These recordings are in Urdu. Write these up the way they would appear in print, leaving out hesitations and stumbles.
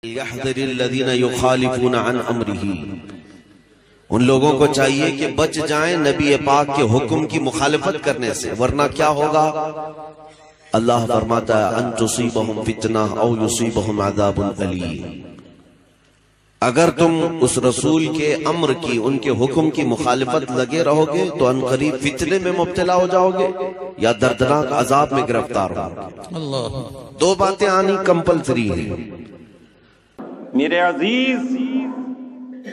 يحذر الذين يخالفون عن امره، ان لوگوں کو چاہیے کہ بچ جائیں نبی پاک کے حکم کی مخالفت کرنے سے، ورنہ کیا ہوگا؟ اللہ فرماتا ہے ان تصیبہم فتنہ او یصیبہم عذاب علیم، اگر تم اس رسول کے امر کی، ان کے حکم کی مخالفت لگے رہو گے تو ان قریب فتنے میں مبتلا ہو جاؤ گے یا دردناک عذاب میں گرفتار ہو گے۔ دو باتیں آنی کمپلسری ہیں۔ میرے عزیز،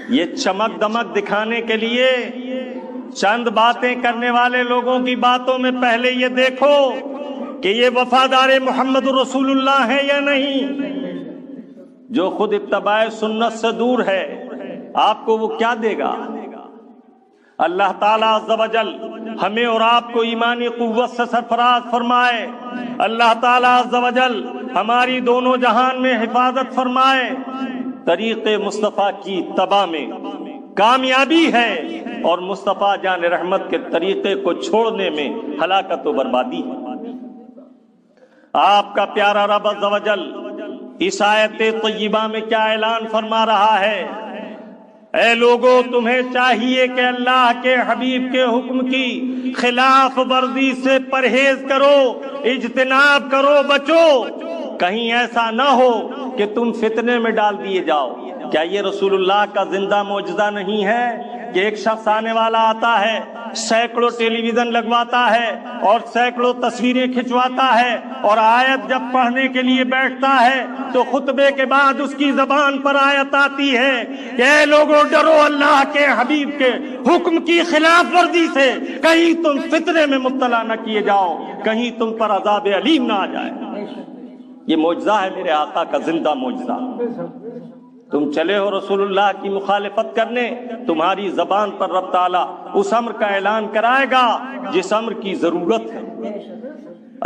یہ چمک دمک دکھانے کے لیے چند باتیں کرنے والے لوگوں کی باتوں میں پہلے یہ دیکھو کہ یہ وفادار محمد رسول اللہ ہے یا نہیں۔ جو خود اتباع سنت سے دور ہے، آپ کو وہ کیا دے گا؟ اللہ تعالیٰ عز و جل ہمیں اور آپ کو ایمانی قوت سے سرفراز فرمائے۔ اللہ تعالیٰ عز و جل ہماری دونوں جہان میں حفاظت فرمائے۔ طریق مصطفیٰ کی اتباع میں کامیابی ہے اور مصطفیٰ جان رحمت کے طریقے کو چھوڑنے میں ہلاکت و بربادی ہے۔ آپ کا پیارا رب عز و جل اس آیت طیبہ میں کیا اعلان فرما رہا ہے؟ اے لوگو، تمہیں چاہیے کہ اللہ کے حبیب کے حکم کی خلاف ورزی سے پرہیز کرو، اجتناب کرو، بچو، کہیں ایسا نہ ہو کہ تم فتنے میں ڈال دیے جاؤ۔ کیا یہ رسول اللہ کا زندہ معجزہ نہیں ہے کہ ایک شخص آنے والا آتا ہے، سینکڑوں ٹیلی ویژن لگواتا ہے اور سینکڑوں تصویریں کھنچواتا ہے، اور آیت جب پڑھنے کے لیے بیٹھتا ہے تو خطبے کے بعد اس کی زبان پر آیت آتی ہے کہ اے لوگوں، ڈرو اللہ کے حبیب کے حکم کی خلاف ورزی سے، کہیں تم فتنے میں مبتلا نہ کیے جاؤ، کہیں تم پر عذاب علیم نہ آ جائے۔ یہ معجزہ ہے میرے آقا کا، زندہ معجزہ۔ تم چلے ہو رسول اللہ کی مخالفت کرنے، تمہاری زبان پر رب تعالیٰ اس امر کا اعلان کرائے گا جس امر کی ضرورت ہے۔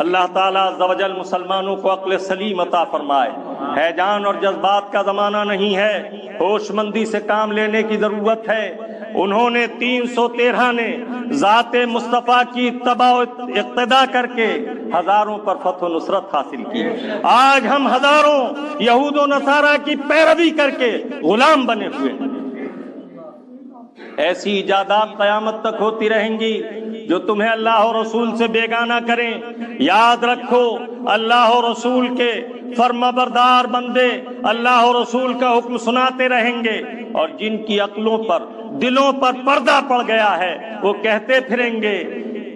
اللہ تعالیٰ عز و جل مسلمانوں کو عقل سلیم عطا فرمائے۔ ہیجان اور جذبات کا زمانہ نہیں ہے، ہوش مندی سے کام لینے کی ضرورت ہے۔ انہوں نے 313 نے ذات مصطفیٰ کی اتباع و اقتداء کر کے ہزاروں پر فتح و نصرت حاصل کی۔ آج ہم ہزاروں یہود و نصارہ کی پیروی کر کے غلام بنے ہوئے۔ ایسی ایجادات قیامت تک ہوتی رہیں گی جو تمہیں اللہ اور رسول سے بیگانہ کریں۔ یاد رکھو، اللہ اور رسول کے فرمانبردار بندے اللہ اور رسول کا حکم سناتے رہیں گے، اور جن کی عقلوں پر، دلوں پر پردہ پڑ گیا ہے، وہ کہتے پھریں گے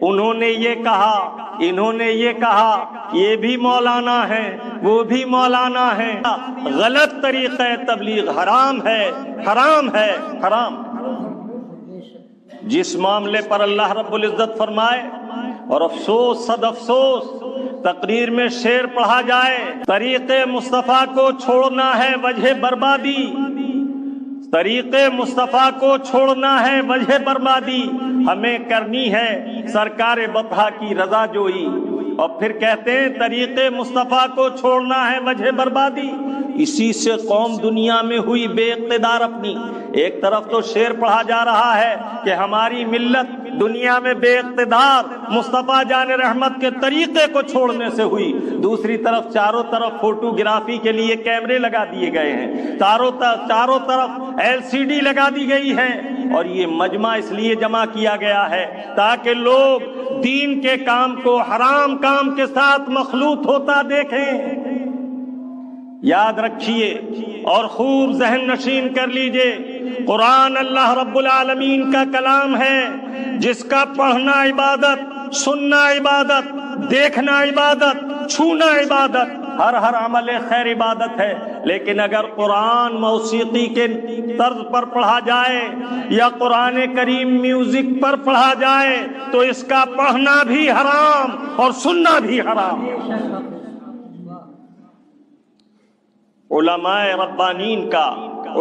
انہوں نے یہ کہا، انہوں نے یہ کہا، یہ بھی مولانا ہے، وہ بھی مولانا ہے۔ غلط طریقہ تبلیغ حرام ہے، حرام ہے، حرام۔ جس معاملے پر اللہ رب العزت فرمائے، اور افسوس صد افسوس تقریر میں شعر پڑھا جائے، طریق مصطفیٰ کو چھوڑنا ہے وجہ بربادی، طریق مصطفیٰ کو چھوڑنا ہے وجہ بربادی، ہمیں کرنی ہے سرکار بطحا کی رضا جوئی، اور پھر کہتے ہیں طریق مصطفیٰ کو چھوڑنا ہے وجہ بربادی۔ اسی سے قوم دنیا میں ہوئی بے اقتدار اپنی۔ ایک طرف تو شعر پڑھا جا رہا ہے کہ ہماری ملت دنیا میں بے اقتدار مصطفیٰ جان رحمت کے طریقے کو چھوڑنے سے ہوئی، دوسری طرف چاروں طرف فوٹوگرافی کے لیے کیمرے لگا دیے گئے ہیں، چاروں طرف LCD لگا دی گئی ہے، اور یہ مجمع اس لیے جمع کیا گیا ہے تاکہ لوگ دین کے کام کو حرام کام کے ساتھ مخلوط ہوتا دیکھیں۔ یاد رکھیے اور خوب ذہن نشین کر لیجئے، قرآن اللہ رب العالمین کا کلام ہے، جس کا پڑھنا عبادت، سننا عبادت، دیکھنا عبادت، چھونا عبادت، ہر عمل خیر عبادت ہے۔ لیکن اگر قرآن موسیقی کے طرز پر پڑھا جائے یا قرآن کریم میوزک پر پڑھا جائے تو اس کا پڑھنا بھی حرام اور سننا بھی حرام۔ علماء ربانین کا،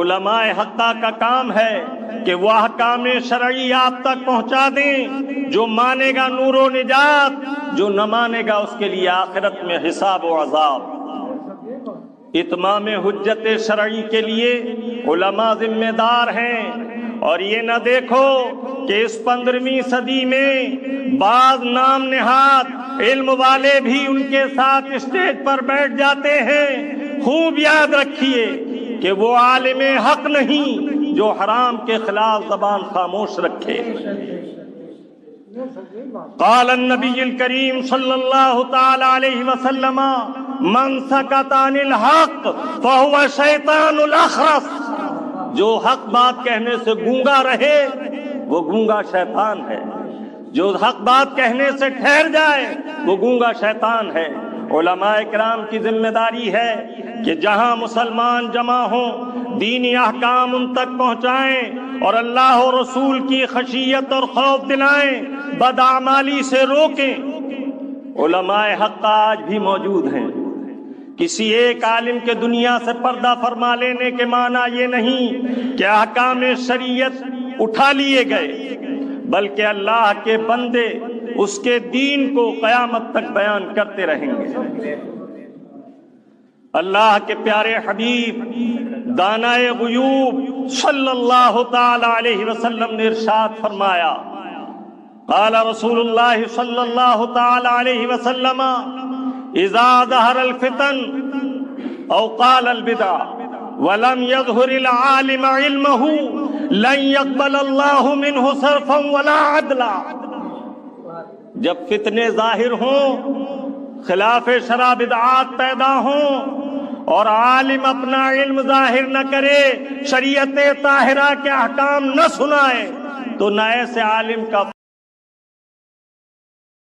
علماء حقہ کا کام ہے کہ وہ احکام شرعی آپ تک پہنچا دیں، جو مانے گا نور و نجات، جو نہ مانے گا اس کے لیے آخرت میں حساب و عذاب۔ اتمام حجت شرعی کے لیے علماء ذمہ دار ہیں، اور یہ نہ دیکھو کہ اس 15ویں صدی میں بعض نام نہاد علم والے بھی ان کے ساتھ اسٹیج پر بیٹھ جاتے ہیں۔ خوب یاد رکھیے کہ وہ عالم حق نہیں جو حرام کے خلاف زبان خاموش رکھے۔ قال النبی الکریم صلی اللہ تعالی علیہ وسلم من سکت عن الحق فہو شیطان الاخرس، جو حق بات کہنے سے گونگا رہے وہ گونگا شیطان ہے، جو حق بات کہنے سے ٹھہر جائے وہ گونگا شیطان ہے۔ علماء کرام کی ذمہ داری ہے کہ جہاں مسلمان جمع ہوں دینی احکام ان تک پہنچائیں اور اللہ و رسول کی خشیت اور خوف دلائیں، بدعمالی سے روکیں۔ علماء حق آج بھی موجود ہیں۔ کسی ایک عالم کے دنیا سے پردہ فرما لینے کے معنی یہ نہیں کہ احکام شریعت اٹھا لیے گئے، بلکہ اللہ کے بندے اس کے دین کو قیامت تک بیان کرتے رہیں گے۔ اللہ کے پیارے حبیب دانائے غیوب صلی اللہ تعالی علیہ وسلم نے ارشاد فرمایا، قال رسول اللہ صلی اللہ تعالی علیہ وسلم اذا ظہر الفتن او قال البدع ولم يظهر العالم علمه لن يقبل الله منه صرفا ولا عدلا۔ جب فتنے ظاہر ہوں، خلاف شرع بدعات پیدا ہوں اور عالم اپنا علم ظاہر نہ کرے، شریعت طاہرہ کے احکام نہ سنائے، تو نہ ایسے عالم کا